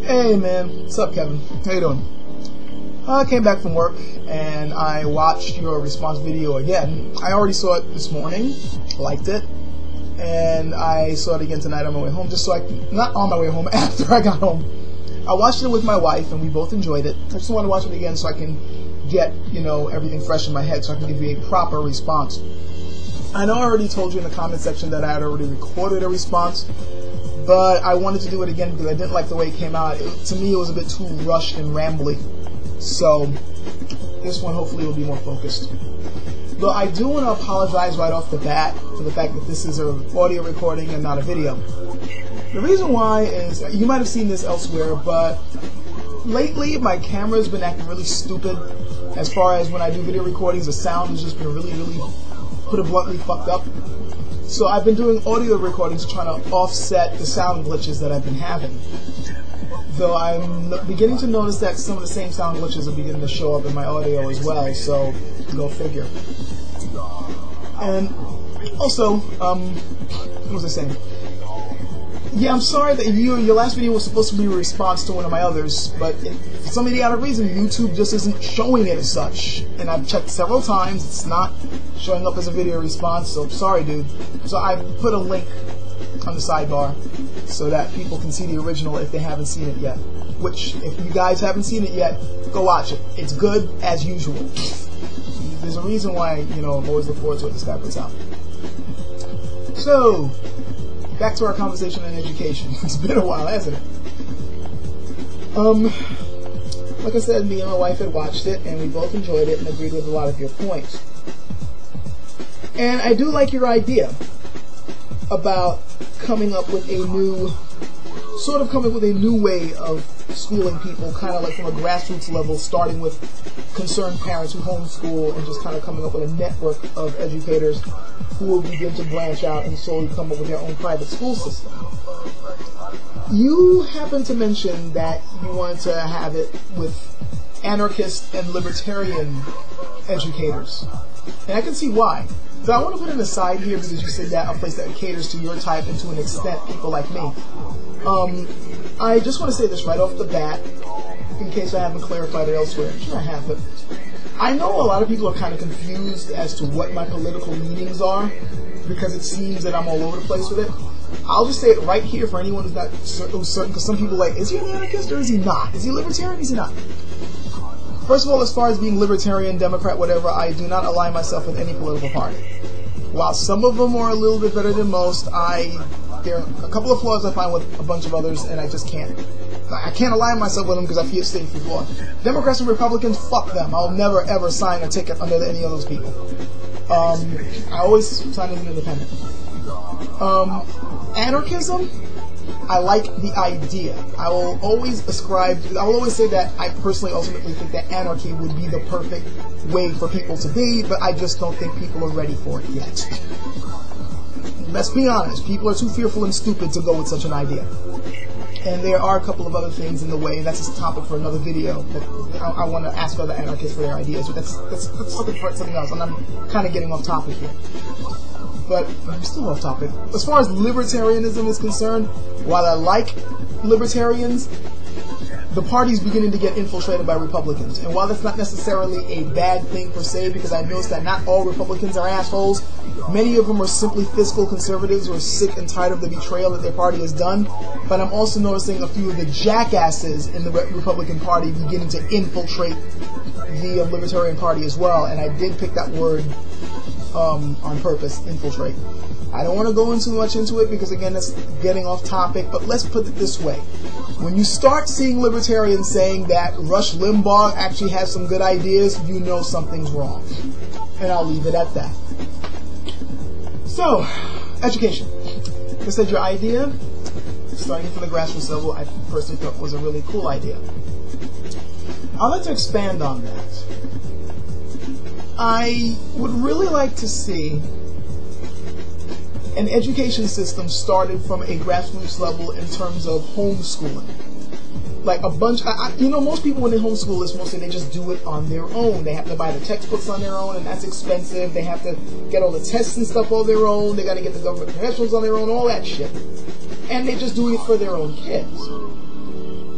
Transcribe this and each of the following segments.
Hey man, what's up, Kevin? How you doing? I came back from work and I watched your response video again. I already saw it this morning, liked it, and I saw it again tonight on my way home, just so not on my way home, after I got home. I watched it with my wife and we both enjoyed it. I just want to watch it again so I can get, everything fresh in my head so I can give you a proper response. I know I already told you in the comment section that I had already recorded a response, but I wanted to do it again because I didn't like the way it came out. To me, it was a bit too rushed and rambly. So this one hopefully will be more focused. Though I do want to apologize right off the bat for the fact that this is an audio recording and not a video. The reason why is, you might have seen this elsewhere, but lately my camera's been acting really stupid. As far as when I do video recordings, the sound has just been really, put it bluntly, fucked up. So I've been doing audio recordings trying to offset the sound glitches that I've been having. Though I'm beginning to notice that some of the same sound glitches are beginning to show up in my audio as well, so go figure. And also, what was I saying? Yeah, I'm sorry that your last video was supposed to be a response to one of my others, but for some idiotic reason, YouTube just isn't showing it as such. And I've checked several times, it's not showing up as a video response, so sorry, dude. So I put a link on the sidebar so that people can see the original if they haven't seen it yet. Which, if you guys haven't seen it yet, go watch it. It's good as usual. There's a reason why, I always look forward to what this guy puts out. So, back to our conversation on education. It's been a while, hasn't it? Like I said, me and my wife had watched it, and we both enjoyed it and agreed with a lot of your points. And I do like your idea about coming up with a new way of schooling people, kind of like from a grassroots level, starting with concerned parents who homeschool and just kind of coming up with a network of educators who will begin to branch out and slowly come up with their own private school system. You happen to mention that you wanted to have it with anarchist and libertarian educators. And I can see why. So I want to put an aside here because you said that a place that caters to your type and to an extent people like me. I just want to say this right off the bat, in case I haven't clarified it elsewhere. I'm sure I have, but I know a lot of people are kind of confused as to what my political leanings are because it seems that I'm all over the place with it. I'll just say it right here for anyone who's not certain, because some people are like, is he an anarchist or is he not? Is he libertarian? Is he not? First of all, as far as being libertarian, Democrat, whatever, I do not align myself with any political party. While some of them are a little bit better than most, there are a couple of flaws I find with a bunch of others, and I just can't. I can't align myself with them because I feel safely flawed. Democrats and Republicans, fuck them. I'll never ever sign a ticket under any of those people. I always sign as an independent. Anarchism, I like the idea. I will always say that I personally ultimately think that anarchy would be the perfect way for people to be, but I just don't think people are ready for it yet. Let's be honest, people are too fearful and stupid to go with such an idea. And there are a couple of other things in the way, and that's a topic for another video. But I want to ask other anarchists for their ideas, but that's something else, and I'm kind of getting off topic here. But I'm still off topic. As far as libertarianism is concerned, while I like libertarians, the party's beginning to get infiltrated by Republicans. And while that's not necessarily a bad thing per se, because I noticed that not all Republicans are assholes, many of them are simply fiscal conservatives who are sick and tired of the betrayal that their party has done. But I'm also noticing a few of the jackasses in the Republican Party beginning to infiltrate the Libertarian Party as well. And I did pick that word on purpose, infiltrate. I don't want to go too much into it because, again, that's getting off topic, but let's put it this way. When you start seeing libertarians saying that Rush Limbaugh actually has some good ideas, you know something's wrong. And I'll leave it at that. So, education. Like I said, your idea, starting from the grassroots level, I personally thought was a really cool idea. I'd like to expand on that. I would really like to see an education system started from a grassroots level in terms of homeschooling. Like a bunch, most people when they homeschool is mostly they just do it on their own. They have to buy the textbooks on their own, and that's expensive. They have to get all the tests and stuff on their own. They got to get the government professionals on their own, all that shit. And they're just doing it for their own kids.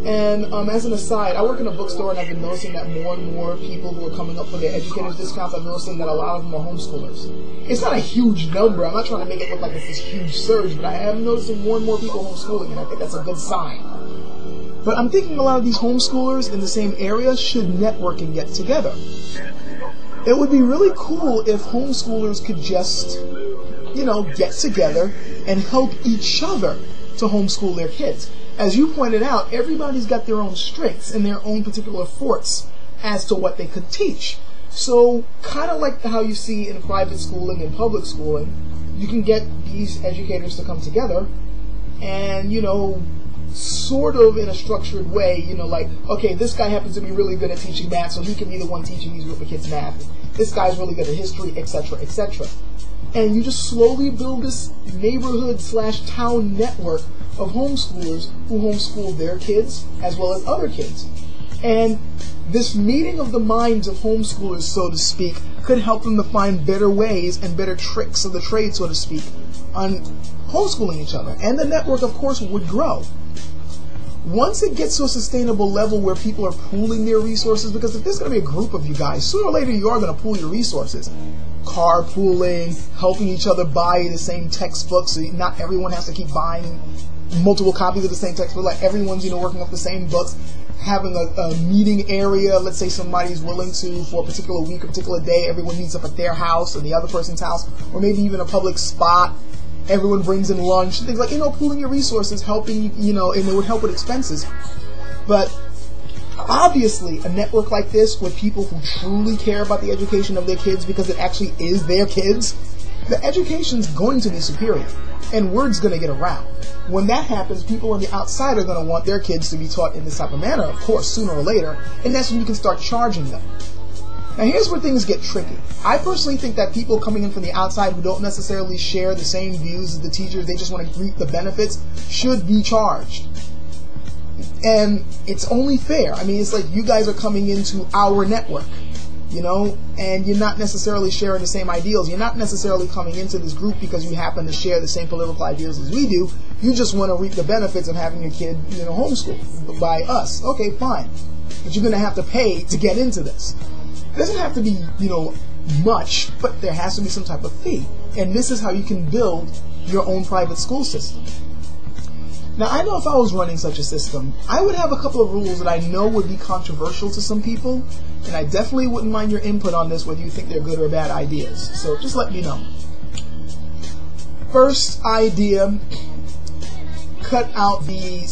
And as an aside, I work in a bookstore, and I've been noticing that more and more people who are coming up for their educators discounts, I'm noticing that a lot of them are homeschoolers. It's not a huge number. I'm not trying to make it look like it's this huge surge, but I am noticing more and more people homeschooling, and I think that's a good sign. But I'm thinking a lot of these homeschoolers in the same area should network and get together. It would be really cool if homeschoolers could just, get together and help each other to homeschool their kids. As you pointed out, everybody's got their own strengths and their own particular fortes as to what they could teach. So, kind of like how you see in private schooling and public schooling, you can get these educators to come together and, sort of in a structured way, like, okay, this guy happens to be really good at teaching math, so he can be the one teaching these group of kids math. This guy's really good at history, etc., etc. And you just slowly build this neighborhood/town network of homeschoolers who homeschool their kids as well as other kids. And this meeting of the minds of homeschoolers, so to speak, could help them to find better ways and better tricks of the trade, so to speak, on homeschooling each other. And the network, of course, would grow. Once it gets to a sustainable level where people are pooling their resources, because if there's going to be a group of you guys, sooner or later you are going to pool your resources. Carpooling, helping each other buy the same textbook, so not everyone has to keep buying multiple copies of the same textbook, like everyone's working off the same books, having a meeting area. Let's say somebody's willing to, for a particular week, a particular day, everyone meets up at their house or the other person's house, or maybe even a public spot. Everyone brings in lunch, things like, pooling your resources, helping, and it would help with expenses. But obviously, a network like this with people who truly care about the education of their kids, because it actually is their kids, the education's going to be superior, and word's going to get around. When that happens, people on the outside are going to want their kids to be taught in this type of manner, of course, sooner or later, and that's when you can start charging them. Now, here's where things get tricky. I personally think that people coming in from the outside who don't necessarily share the same views as the teachers, they just want to reap the benefits, should be charged. And it's only fair. I mean, it's like you guys are coming into our network, and you're not necessarily sharing the same ideals. You're not necessarily coming into this group because you happen to share the same political ideals as we do. You just want to reap the benefits of having your kid, homeschooled by us. Okay, fine. But you're going to have to pay to get into this. It doesn't have to be, much, but there has to be some type of fee. And this is how you can build your own private school system. Now, I know if I was running such a system, I would have a couple of rules that I know would be controversial to some people, and I definitely wouldn't mind your input on this, whether you think they're good or bad ideas. So just let me know. First idea, cut out the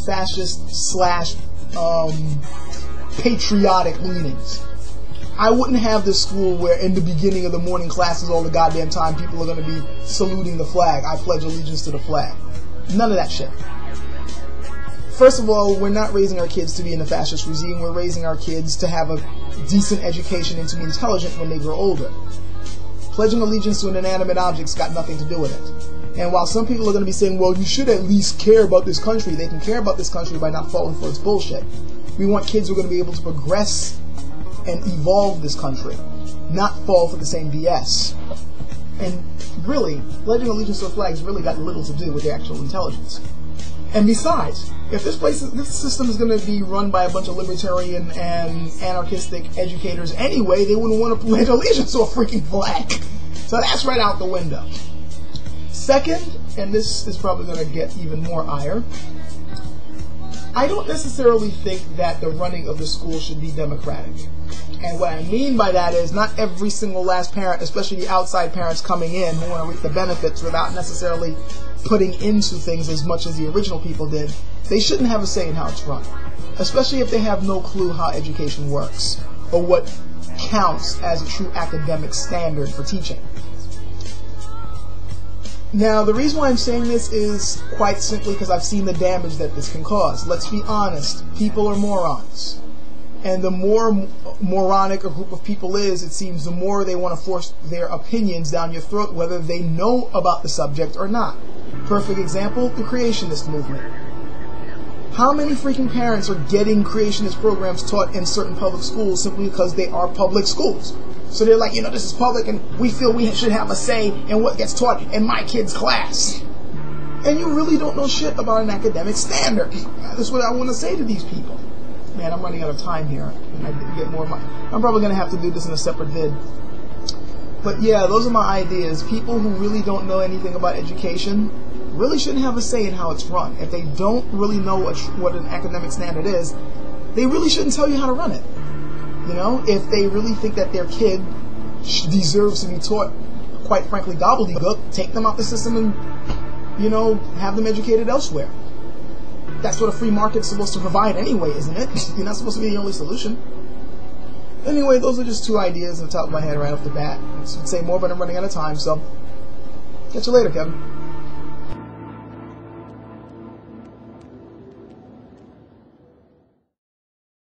fascist/patriotic leanings. I wouldn't have this school where in the beginning of the morning classes all the goddamn time people are going to be saluting the flag. I pledge allegiance to the flag. None of that shit. First of all, we're not raising our kids to be in a fascist regime. We're raising our kids to have a decent education and to be intelligent when they grow older. Pledging allegiance to an inanimate object's got nothing to do with it. And while some people are going to be saying, well, you should at least care about this country, they can care about this country by not falling for its bullshit. We want kids who are going to be able to progress and evolve this country, not fall for the same BS. And really, pledging allegiance to a flag has really got little to do with the actual intelligence. And besides, if this system is going to be run by a bunch of libertarian and anarchistic educators anyway, they wouldn't want to pledge allegiance to a freaking flag. So that's right out the window. Second, and this is probably going to get even more ire, I don't necessarily think that the running of the school should be democratic. And what I mean by that is not every single last parent, especially the outside parents coming in who want to reap the benefits without necessarily putting into things as much as the original people did, they shouldn't have a say in how it's run. Especially if they have no clue how education works or what counts as a true academic standard for teaching. Now, the reason why I'm saying this is quite simply because I've seen the damage that this can cause. Let's be honest, people are morons. And the more moronic a group of people is, it seems, the more they want to force their opinions down your throat, whether they know about the subject or not. Perfect example, the creationist movement. How many freaking parents are getting creationist programs taught in certain public schools simply because they are public schools? So they're like, this is public and we feel we should have a say in what gets taught in my kid's class. and you really don't know shit about an academic standard. That's what I want to say to these people. Man, I'm running out of time here, and I didn't get more of my... I'm probably going to have to do this in a separate vid. But yeah, those are my ideas. People who really don't know anything about education really shouldn't have a say in how it's run. If they don't really know what an academic standard is, they really shouldn't tell you how to run it. You know, if they really think that their kid deserves to be taught, quite frankly, gobbledygook, take them out the system and, you know, have them educated elsewhere. That's what a free market's supposed to provide anyway, isn't it? You're not supposed to be the only solution. Anyway, those are just two ideas on the top of my head right off the bat. I would say more, but I'm running out of time, so catch you later, Kevin.